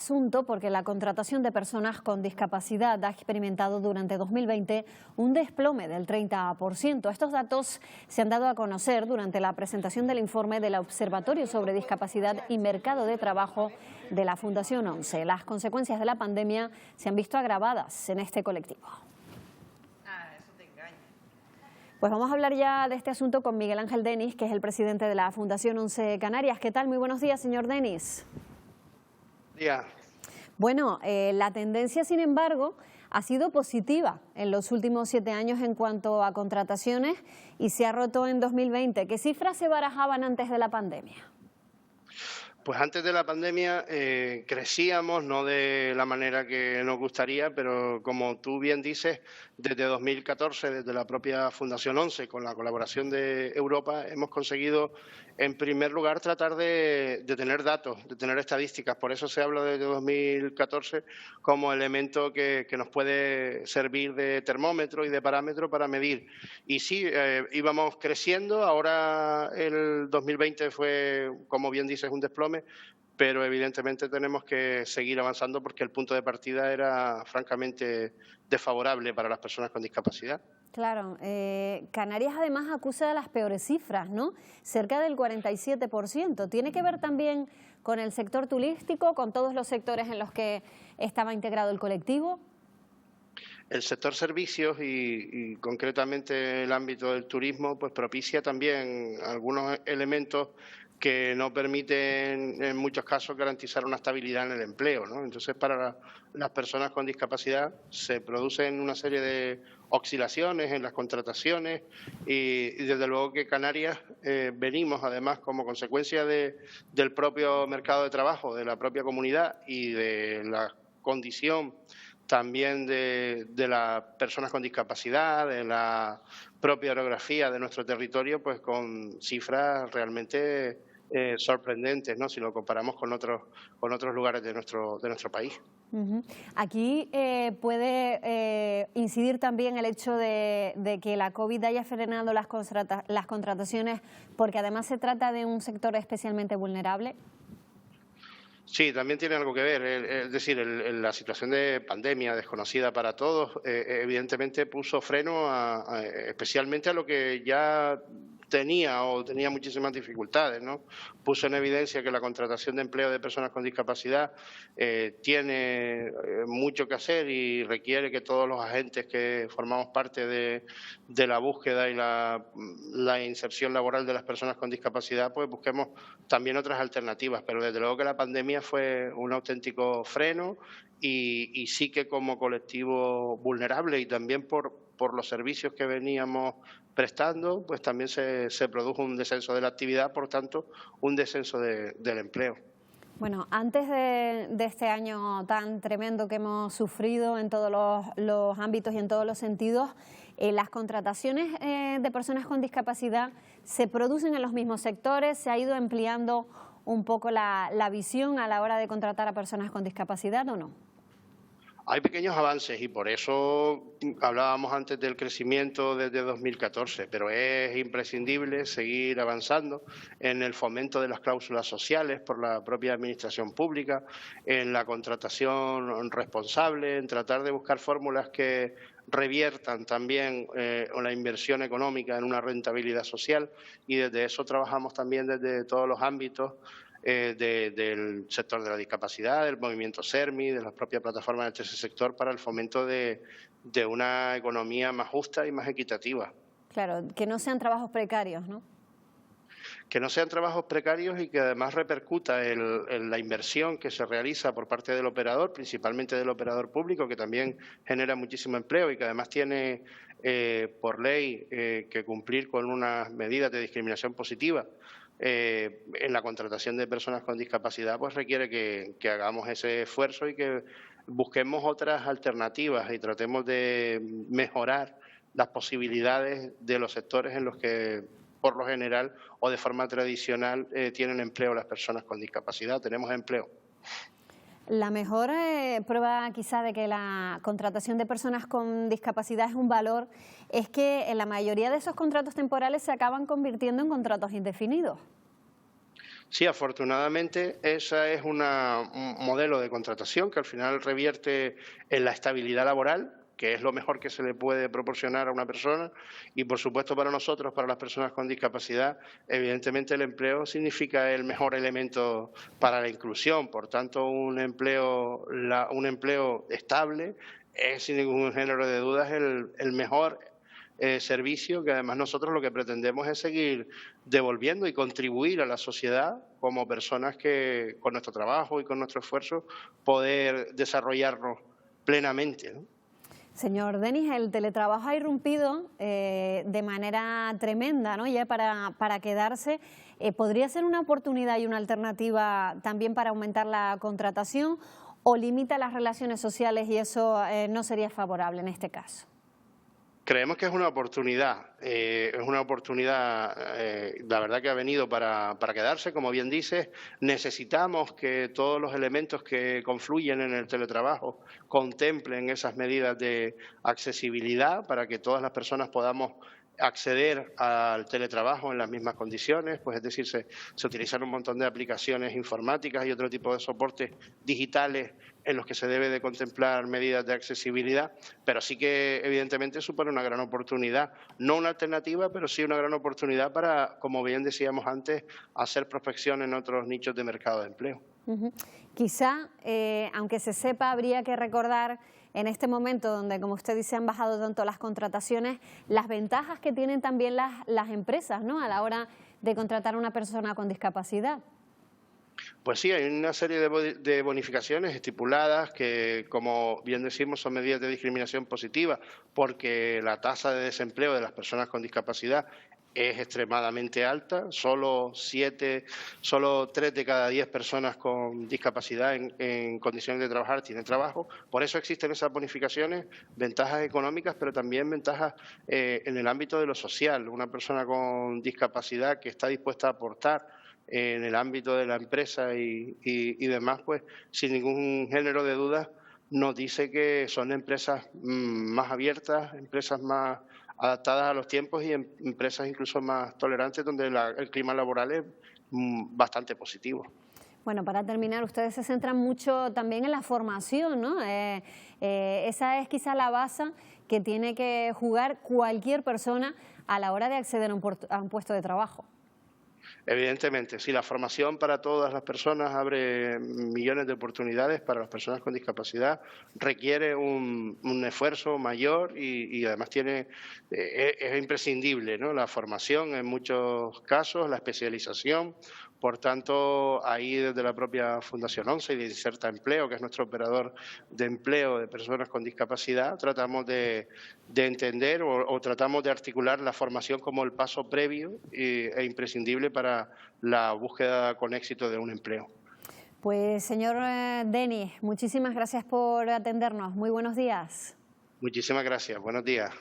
Asunto porque la contratación de personas con discapacidad ha experimentado durante 2020 un desplome del 30%. Estos datos se han dado a conocer durante la presentación del informe del Observatorio sobre Discapacidad y Mercado de Trabajo de la Fundación ONCE. Las consecuencias de la pandemia se han visto agravadas en este colectivo. Pues vamos a hablar ya de este asunto con Miguel Ángel Denis, que es el presidente de la Fundación ONCE Canarias. ¿Qué tal? Muy buenos días, señor Denis. Bueno, la tendencia, sin embargo, ha sido positiva en los últimos 7 años en cuanto a contrataciones y se ha roto en 2020. ¿Qué cifras se barajaban antes de la pandemia? Pues antes de la pandemia crecíamos, no de la manera que nos gustaría, pero como tú bien dices, desde 2014, desde la propia Fundación ONCE, con la colaboración de Europa, hemos conseguido, en primer lugar, tratar de tener datos, de tener estadísticas. Por eso se habla desde 2014 como elemento que nos puede servir de termómetro y de parámetro para medir. Y sí, íbamos creciendo. Ahora el 2020 fue, como bien dices, un desplome, pero evidentemente tenemos que seguir avanzando porque el punto de partida era francamente desfavorable para las personas con discapacidad. Claro, Canarias además acusa de las peores cifras, ¿no? Cerca del 47%. ¿Tiene que ver también con el sector turístico, con todos los sectores en los que estaba integrado el colectivo? El sector servicios y concretamente el ámbito del turismo pues propicia también algunos elementos que no permiten en muchos casos garantizar una estabilidad en el empleo, ¿no? Entonces, para las personas con discapacidad se producen una serie de oscilaciones en las contrataciones y desde luego que Canarias venimos además como consecuencia del propio mercado de trabajo, de la propia comunidad y de la condición también de las personas con discapacidad, de la propia orografía de nuestro territorio, pues con cifras realmente sorprendentes, ¿no? Si lo comparamos con otros lugares de nuestro país. Aquí puede incidir también el hecho de que la COVID haya frenado las contrataciones, porque además se trata de un sector especialmente vulnerable. Sí, también tiene algo que ver. Es decir, la situación de pandemia desconocida para todos, evidentemente puso freno especialmente a lo que ya tenía muchísimas dificultades, ¿no? Puso en evidencia que la contratación de empleo de personas con discapacidad tiene mucho que hacer y requiere que todos los agentes que formamos parte de la búsqueda y la inserción laboral de las personas con discapacidad, pues busquemos también otras alternativas. Pero desde luego que la pandemia fue un auténtico freno y sí que como colectivo vulnerable y también por los servicios que veníamos prestando, pues también se produjo un descenso de la actividad, por tanto, un descenso del empleo. Bueno, antes de este año tan tremendo que hemos sufrido en todos los ámbitos y en todos los sentidos, las contrataciones de personas con discapacidad se producen en los mismos sectores, se ha ido ampliando un poco la visión a la hora de contratar a personas con discapacidad, ¿o no? Hay pequeños avances y por eso hablábamos antes del crecimiento desde 2014, pero es imprescindible seguir avanzando en el fomento de las cláusulas sociales por la propia administración pública, en la contratación responsable, en tratar de buscar fórmulas que reviertan también la inversión económica en una rentabilidad social y desde eso trabajamos también desde todos los ámbitos del sector de la discapacidad, del movimiento SERMI, de las propias plataformas del tercer sector para el fomento de una economía más justa y más equitativa. Claro, que no sean trabajos precarios, ¿no? Que no sean trabajos precarios y que además repercuta en la inversión que se realiza por parte del operador, principalmente del operador público, que también genera muchísimo empleo y que además tiene por ley que cumplir con unas medidas de discriminación positiva. En la contratación de personas con discapacidad pues requiere que hagamos ese esfuerzo y que busquemos otras alternativas y tratemos de mejorar las posibilidades de los sectores en los que por lo general o de forma tradicional tienen empleo las personas con discapacidad. Tenemos empleo. La mejor prueba quizá de que la contratación de personas con discapacidad es un valor es que en la mayoría de esos contratos temporales se acaban convirtiendo en contratos indefinidos. Sí, afortunadamente esa es un modelo de contratación que al final revierte en la estabilidad laboral, que es lo mejor que se le puede proporcionar a una persona, y por supuesto para nosotros, para las personas con discapacidad, evidentemente el empleo significa el mejor elemento para la inclusión. Por tanto, un empleo estable es sin ningún género de dudas el mejor servicio, que además nosotros lo que pretendemos es seguir devolviendo y contribuir a la sociedad como personas que con nuestro trabajo y con nuestro esfuerzo poder desarrollarnos plenamente, ¿no? Señor Denis, el teletrabajo ha irrumpido de manera tremenda, ¿no? Ya para quedarse. ¿Podría ser una oportunidad y una alternativa también para aumentar la contratación o limita las relaciones sociales y eso no sería favorable en este caso? Creemos que es una oportunidad, la verdad que ha venido para quedarse, como bien dices. Necesitamos que todos los elementos que confluyen en el teletrabajo contemplen esas medidas de accesibilidad para que todas las personas podamos acceder al teletrabajo en las mismas condiciones, pues es decir, se utilizan un montón de aplicaciones informáticas y otro tipo de soportes digitales en los que se debe de contemplar medidas de accesibilidad, pero sí que evidentemente supone una gran oportunidad, no una alternativa, pero sí una gran oportunidad para, como bien decíamos antes, hacer prospección en otros nichos de mercado de empleo. Quizá, aunque se sepa, habría que recordar en este momento donde, como usted dice, han bajado tanto las contrataciones, las ventajas que tienen también las empresas, ¿no?, a la hora de contratar a una persona con discapacidad. Pues sí, hay una serie de bonificaciones estipuladas que, como bien decimos, son medidas de discriminación positiva, porque la tasa de desempleo de las personas con discapacidad es extremadamente alta. Solo 3 de cada 10 personas con discapacidad en condiciones de trabajar tienen trabajo. Por eso existen esas bonificaciones, ventajas económicas, pero también ventajas en el ámbito de lo social. Una persona con discapacidad que está dispuesta a aportar en el ámbito de la empresa y demás, pues sin ningún género de dudas nos dice que son empresas más abiertas, empresas más adaptadas a los tiempos y empresas incluso más tolerantes, donde el clima laboral es bastante positivo. Bueno, para terminar, ustedes se centran mucho también en la formación, ¿no? Esa es quizá la base que tiene que jugar cualquier persona a la hora de acceder a un puesto de trabajo. Evidentemente, si la formación para todas las personas abre millones de oportunidades para las personas con discapacidad, requiere un esfuerzo mayor y además es imprescindible, ¿no?, la formación en muchos casos, la especialización. Por tanto, ahí desde la propia Fundación ONCE y de Inserta Empleo, que es nuestro operador de empleo de personas con discapacidad, tratamos de entender o tratamos de articular la formación como el paso previo e imprescindible para la búsqueda con éxito de un empleo. Pues señor Denis, muchísimas gracias por atendernos. Muy buenos días. Muchísimas gracias. Buenos días.